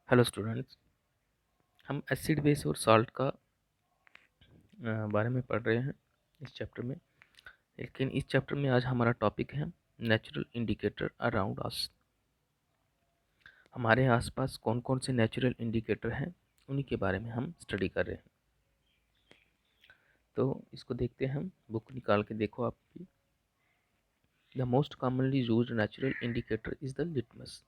Hello students. हम acid base और salt का बारे में पढ़ रहे हैं इस चैप्टर में। लेकिन इस चैप्टर में आज हमारा टॉपिक है नेचुरल इंडिकेटर अराउंड अस। हमारे आसपास कौन कौन से नेचुरल इंडिकेटर हैं उन्हीं के बारे में हम स्टडी कर रहे हैं। तो इसको देखते हैं, हम बुक निकाल के देखो आप भी। The most commonly used natural indicator is the litmus.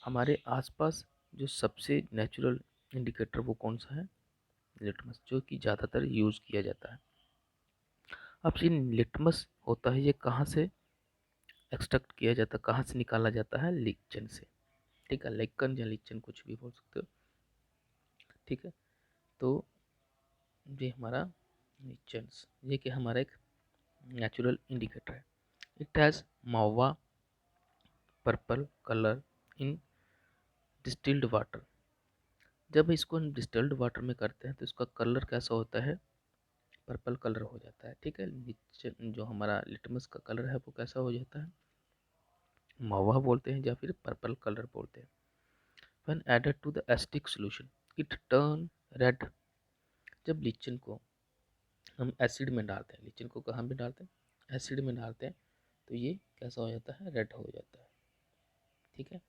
हमारे आसपास जो सबसे नेचुरल इंडिकेटर वो कौन सा है? लिटमस, जो कि ज़्यादातर यूज़ किया जाता है। अब ये लिटमस होता है, ये कहाँ से एक्सट्रैक्ट किया जाता है, कहाँ से निकाला जाता है? लिचन से। ठीक है, लेकन या लिचन कुछ भी बोल सकते हो। ठीक है, तो ये हमारा लिचन्स, ये कि हमारा एक नेचुरल इंडिकेटर है। इट हैज़ मावा पर्पल कलर इन डिस्टिल्ड वाटर। जब इसको हम डिस्टिल्ड वाटर में करते हैं तो इसका कलर कैसा होता है? पर्पल कलर हो जाता है। ठीक है, लिचन जो हमारा लिटमस का कलर है वो कैसा हो जाता है? मावा बोलते हैं या फिर पर्पल कलर बोलते हैं। When added to the acetic solution, it turn red। जब लिचन को हम एसिड में डालते हैं, लिचन को कहाँ में डालते हैं? एसिड में डालते हैं, तो ये कैसा हो जाता है? रेड हो जाता है। ठीक है।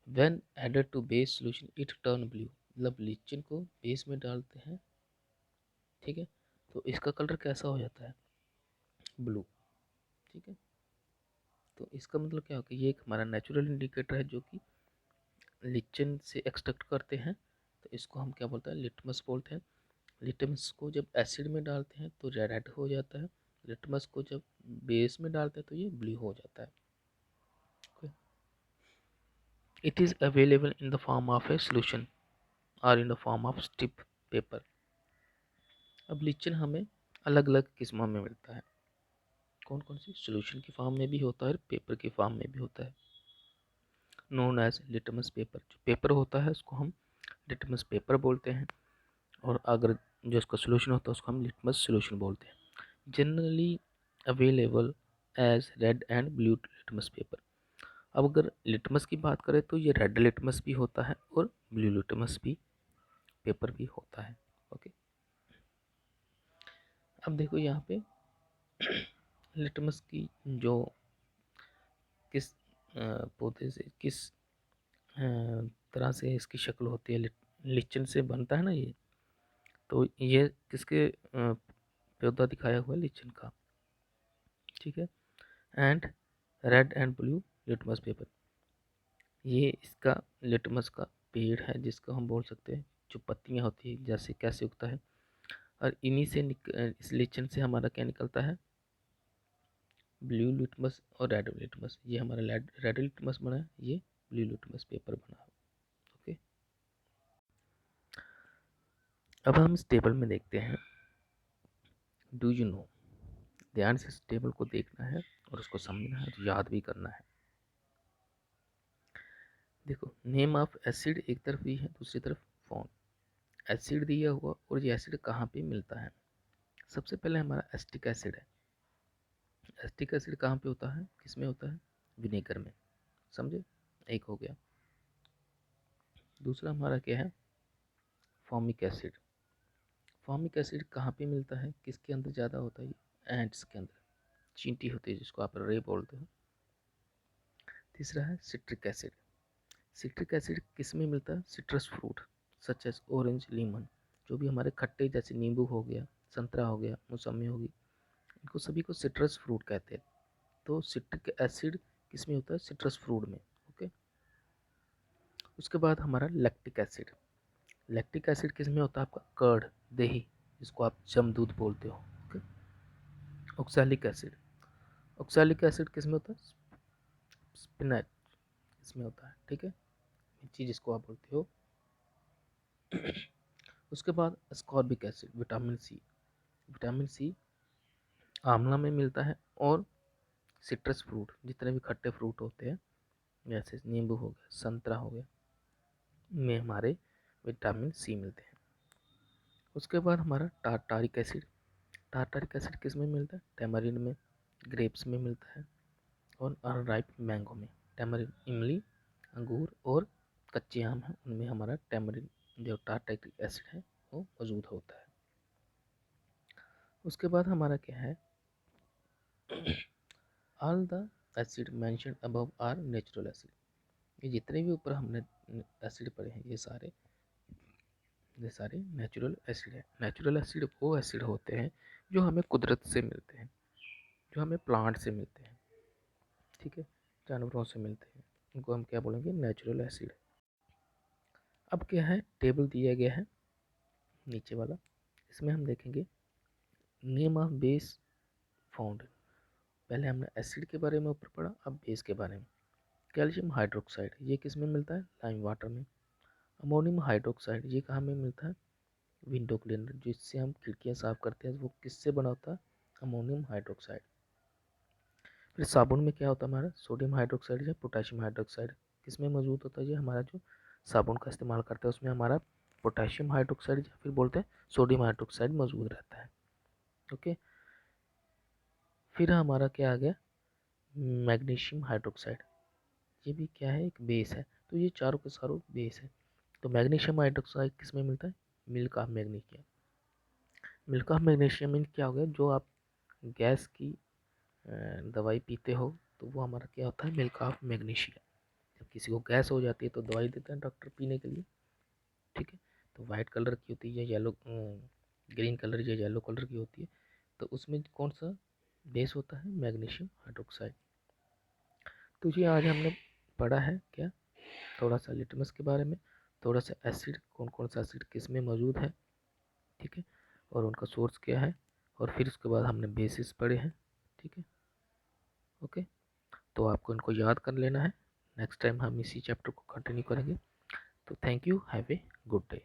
When added to base solution, it turn blue। मतलब लिचन को बेस में डालते हैं, ठीक है, तो इसका कलर कैसा हो जाता है? ब्लू। ठीक है, तो इसका मतलब क्या होगा? ये एक हमारा नेचुरल इंडिकेटर है जो कि लिचन से एक्सट्रैक्ट करते हैं, तो इसको हम क्या बोलते हैं? लिटमस बोलते हैं। लिटमस को जब एसिड में डालते हैं तो रेड हो जाता है, लिटमस को जब बेस में डालते हैं तो ये ब्लू हो जाता है। It is available in the form of a solution और in the form of strip paper. अब लिचन हमें अलग अलग किस्मों में मिलता है। कौन कौन सी? सोल्यूशन की फॉर्म में भी होता है और पेपर की फॉर्म में भी होता है। Known as litmus paper. जो पेपर होता है उसको हम लिटमस पेपर बोलते हैं, और अगर जो इसका सोल्यूशन होता है उसको हम लिटमस सोल्यूशन बोलते हैं। Generally available as red and blue litmus paper. अब अगर लिटमस की बात करें तो ये रेड लिटमस भी होता है और ब्लू लिटमस भी पेपर भी होता है। ओके, अब देखो यहाँ पे लिटमस की जो किस पौधे से किस तरह से इसकी शक्ल होती है, लिचन से बनता है ना ये, तो ये किसके पौधा दिखाया हुआ है? लिचन का। ठीक है, and red and blue litmus paper, ये इसका लिटमस का पेड़ है जिसको हम बोल सकते हैं, जो पत्तियां होती है जैसे कैसे उगता है, और इन्हीं से इस लिचन से हमारा क्या निकलता है? ब्लू लिटमस और रेड लिटमस। ये हमारा रेड लिटमस बना है, ये ब्लू लिटमस पेपर बना है। ओके, अब हम इस टेबल में देखते हैं। Do you know? ध्यान से इस टेबल को देखना है और उसको समझना है और याद भी करना है। देखो, नेम ऑफ एसिड एक तरफ भी है, दूसरी तरफ फॉर्म। एसिड दिया हुआ और ये एसिड कहाँ पे मिलता है? सबसे पहले हमारा एसिटिक एसिड है। एसिटिक एसिड कहाँ पे होता है, किस में होता है? विनेगर में। समझे? एक हो गया। दूसरा हमारा क्या है? Formic acid. फॉर्मिक एसिड कहाँ पे मिलता है, किसके अंदर ज़्यादा होता है? एंट्स के अंदर, चींटी होती है जिसको आप रे बोलते हो। तीसरा है सिट्रिक एसिड। सिट्रिक एसिड किस में मिलता है? Citrus fruit such as orange lemon. जो भी हमारे खट्टे जैसे नींबू हो गया, संतरा हो गया, मौसमी होगी, इनको सभी को सिट्रस फ्रूट कहते हैं। तो सिट्रिक एसिड किस में होता है? सिट्रस फ्रूट में। ओके, उसके बाद हमारा लैक्टिक एसिड। लैक्टिक एसिड किस में होता है? आपका कर्ड, दही, जिसको आप जमदूध बोलते हो। Okay, oxalic acid. Oxalic acid किस में होता है? स्पिनाच, इसमें होता है। ठीक है, मिर्ची जिसको आप बोलते हो। उसके बाद ascorbic acid, vitamin C. Vitamin C आंवला में मिलता है, और सिट्रस फ्रूट, जितने भी खट्टे फ्रूट होते हैं जैसे नींबू हो गया, संतरा हो गया, में हमारे विटामिन सी मिलते हैं। उसके बाद हमारा टारटारिक एसिड। टारटारिक एसिड किस में मिलता है? टैमरिन में, ग्रेप्स में मिलता है, और अनराइप मैंगो में। टैमरिन इमली, अंगूर और कच्चे आम हैं उनमें हमारा टैमरिन जो टार्टारिक एसिड है वो मौजूद होता है। उसके बाद हमारा क्या है, all the acid mentioned above are natural acid. ये जितने भी ऊपर हमने एसिड पढ़े हैं ये सारे नेचुरल एसिड है। नेचुरल एसिड वो एसिड होते हैं जो हमें कुदरत से मिलते हैं, जो हमें प्लांट से मिलते हैं, ठीक है, जानवरों से मिलते हैं, उनको हम क्या बोलेंगे, नेचुरल एसिड। अब क्या है, टेबल दिया गया है नीचे वाला, इसमें हम देखेंगे नेम ऑफ बेस फाउंड। पहले हमने एसिड के बारे में ऊपर पढ़ा, अब बेस के बारे में। कैल्शियम हाइड्रोक्साइड ये किस में मिलता है, लाइम वाटर में। अमोनियम हाइड्रोक्साइड ये कहाँ में मिलता है, विंडो क्लीनर, जिससे हम खिड़कियाँ साफ करते हैं वो किससे बना होता है, अमोनियम हाइड्रोक्साइड। फिर साबुन में क्या होता है हमारा, सोडियम हाइड्रोक्साइड या पोटेशियम हाइड्रोक्साइड किस में मौजूद होता है, ये हमारा जो साबुन का इस्तेमाल करते हैं उसमें हमारा पोटेशियम हाइड्रोक्साइड या फिर बोलते हैं सोडियम हाइड्रोक्साइड मौजूद रहता है। ओके, फिर हमारा क्या आ गया, मैग्नीशियम हाइड्रोक्साइड, ये भी क्या है, एक बेस है। तो ये चारों के चारों बेस है। तो मैग्नीशियम हाइड्रोक्साइड किस में मिलता है, milk of magnesium. Milk of magnesium mean क्या हो गया, जो आप गैस की दवाई पीते हो तो वो हमारा क्या होता है, मिल्क ऑफ मैग्नीशियम। जब किसी को गैस हो जाती है तो दवाई देते हैं डॉक्टर पीने के लिए, ठीक है, तो वाइट कलर की होती है, येलो ग्रीन कलर या येलो कलर की होती है, तो उसमें कौन सा बेस होता है, मैग्नीशियम हाइड्रोक्साइड। तो ये आज हमने पढ़ा है क्या, थोड़ा सा लिटमस के बारे में, थोड़ा सा एसिड, कौन कौन सा एसिड किस में मौजूद है, ठीक है, और उनका सोर्स क्या है, और फिर उसके बाद हमने बेसिस पढ़े हैं, ठीक है। ओके, तो आपको इनको याद कर लेना है, नेक्स्ट टाइम हम इसी चैप्टर को कंटिन्यू करेंगे। तो thank you, have a good day.